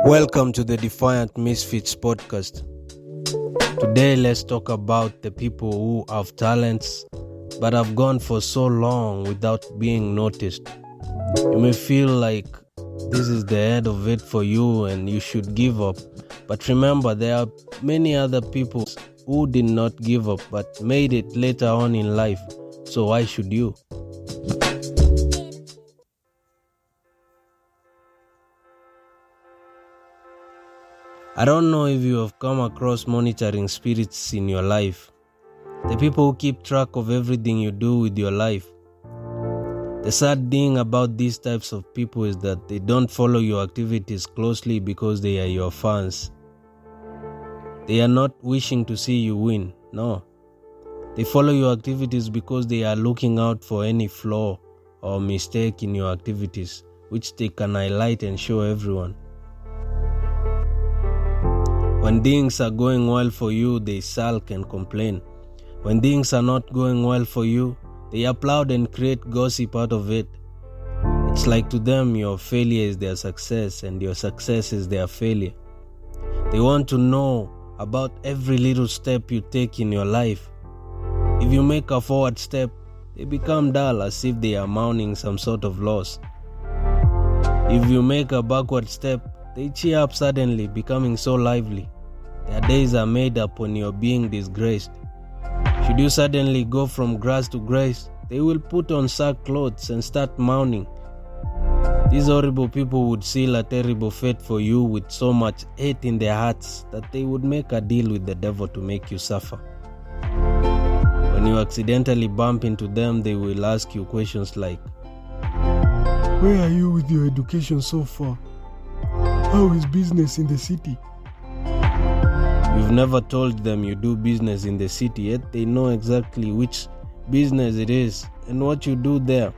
Welcome to the Defiant Misfits podcast. Today, let's talk about the people who have talents but have gone for so long without being noticed. You may feel like this is the end of it for you and you should give up. But remember, there are many other people who did not give up but made it later on in life. So why should you? I don't know if you have come across monitoring spirits in your life. The people who keep track of everything you do with your life. The sad thing about these types of people is that they don't follow your activities closely because they are your fans. They are not wishing to see you win, no. They follow your activities because they are looking out for any flaw or mistake in your activities, which they can highlight and show everyone. When things are going well for you, they sulk and complain. When things are not going well for you, they applaud and create gossip out of it. It's like to them, your failure is their success and your success is their failure. They want to know about every little step you take in your life. If you make a forward step, they become dull as if they are mourning some sort of loss. If you make a backward step, they cheer up suddenly, becoming so lively. Their days are made up when you're being disgraced. Should you suddenly go from grass to grace, they will put on sackcloths and start mourning. These horrible people would seal a terrible fate for you with so much hate in their hearts that they would make a deal with the devil to make you suffer. When you accidentally bump into them, they will ask you questions like, "Where are you with your education so far? How is business in the city?" You've never told them you do business in the city, yet they know exactly which business it is and what you do there.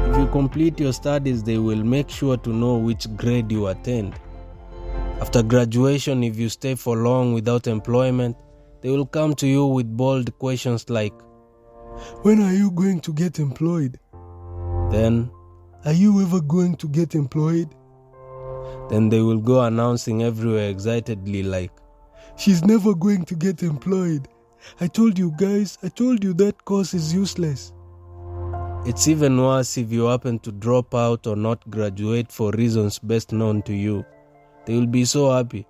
If you complete your studies, they will make sure to know which grade you attend. After graduation, if you stay for long without employment, they will come to you with bold questions like, "When are you going to get employed?" Then, "Are you ever going to get employed?" Then they will go announcing everywhere excitedly like, "She's never going to get employed. I told you guys, I told you that course is useless." It's even worse if you happen to drop out or not graduate for reasons best known to you. They will be so happy.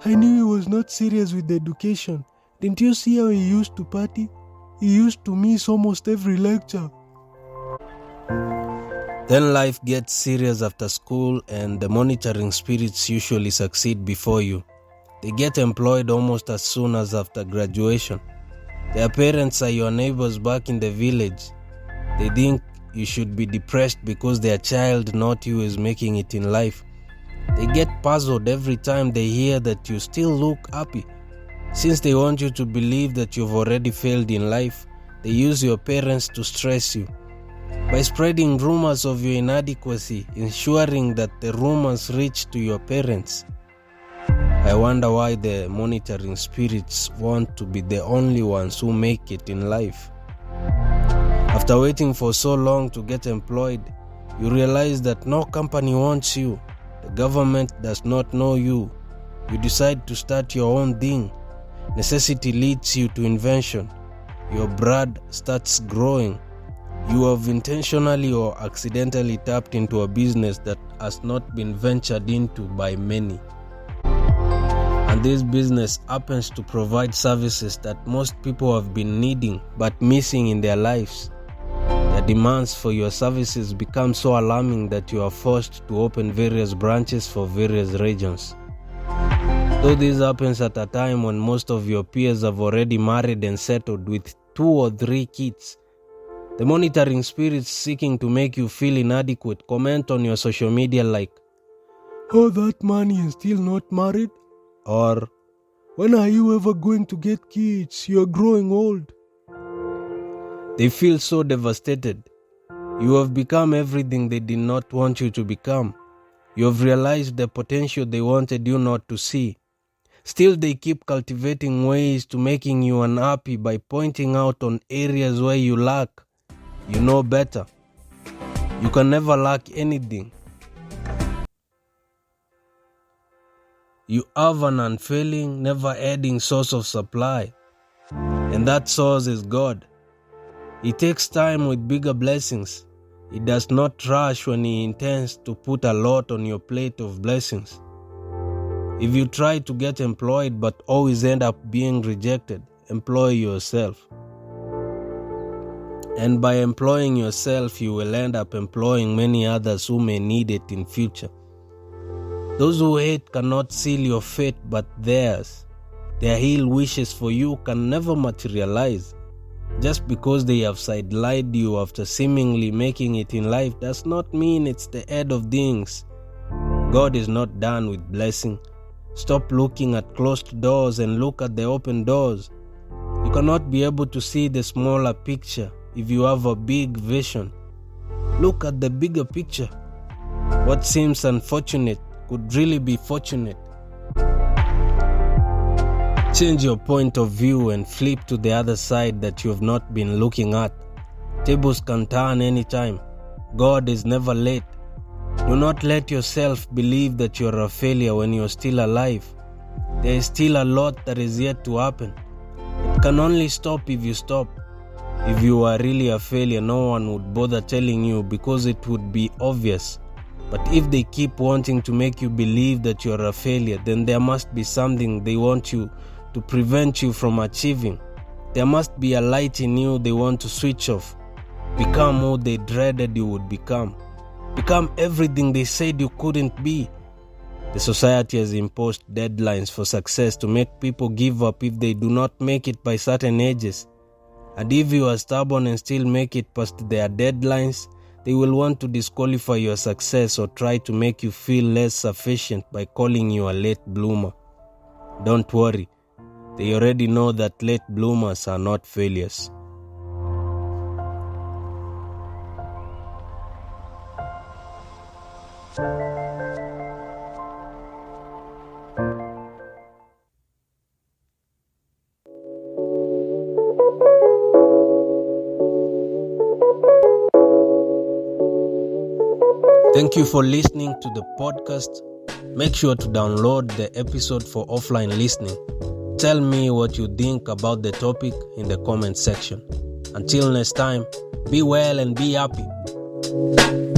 "I knew he was not serious with the education. Didn't you see how he used to party? He used to miss almost every lecture." Then life gets serious after school and the monitoring spirits usually succeed before you. They get employed almost as soon as after graduation. Their parents are your neighbors back in the village. They think you should be depressed because their child, not you, is making it in life. They get puzzled every time they hear that you still look happy. Since they want you to believe that you've already failed in life, they use your parents to stress you. By spreading rumors of your inadequacy, ensuring that the rumors reach to your parents. I wonder why the monitoring spirits want to be the only ones who make it in life. After waiting for so long to get employed, you realize that no company wants you. The government does not know you. You decide to start your own thing. Necessity leads you to invention. Your brand starts growing. You have intentionally or accidentally tapped into a business that has not been ventured into by many. And this business happens to provide services that most people have been needing but missing in their lives. The demands for your services become so alarming that you are forced to open various branches for various regions. Though this happens at a time when most of your peers have already married and settled with 2 or 3 kids, the monitoring spirits seeking to make you feel inadequate comment on your social media like, "Oh, that money is still not married?" Or, "When are you ever going to get kids? You're growing old." They feel so devastated. You have become everything they did not want you to become. You have realized the potential they wanted you not to see. Still, they keep cultivating ways to making you unhappy by pointing out on areas where you lack. You know better. You can never lack anything. You have an unfailing, never-ending source of supply. And that source is God. He takes time with bigger blessings. He does not rush when He intends to put a lot on your plate of blessings. If you try to get employed but always end up being rejected, employ yourself. And by employing yourself, you will end up employing many others who may need it in future. Those who hate cannot seal your fate but theirs. Their ill wishes for you can never materialize. Just because they have sidelined you after seemingly making it in life does not mean it's the end of things. God is not done with blessing. Stop looking at closed doors and look at the open doors. You cannot be able to see the smaller picture if you have a big vision. Look at the bigger picture. What seems unfortunate could really be fortunate. Change your point of view and flip to the other side that you have not been looking at. Tables can turn anytime. God is never late. Do not let yourself believe that you are a failure when you are still alive. There is still a lot that is yet to happen. It can only stop if you stop. If you are really a failure, no one would bother telling you because it would be obvious. But if they keep wanting to make you believe that you are a failure, then there must be something they want you to prevent you from achieving. There must be a light in you they want to switch off. Become who they dreaded you would become. Become everything they said you couldn't be. The society has imposed deadlines for success to make people give up if they do not make it by certain ages. And if you are stubborn and still make it past their deadlines, they will want to disqualify your success or try to make you feel less sufficient by calling you a late bloomer. Don't worry. They already know that late bloomers are not failures. Thank you for listening to the podcast. Make sure to download the episode for offline listening. Tell me what you think about the topic in the comment section. Until next time, be well and be happy.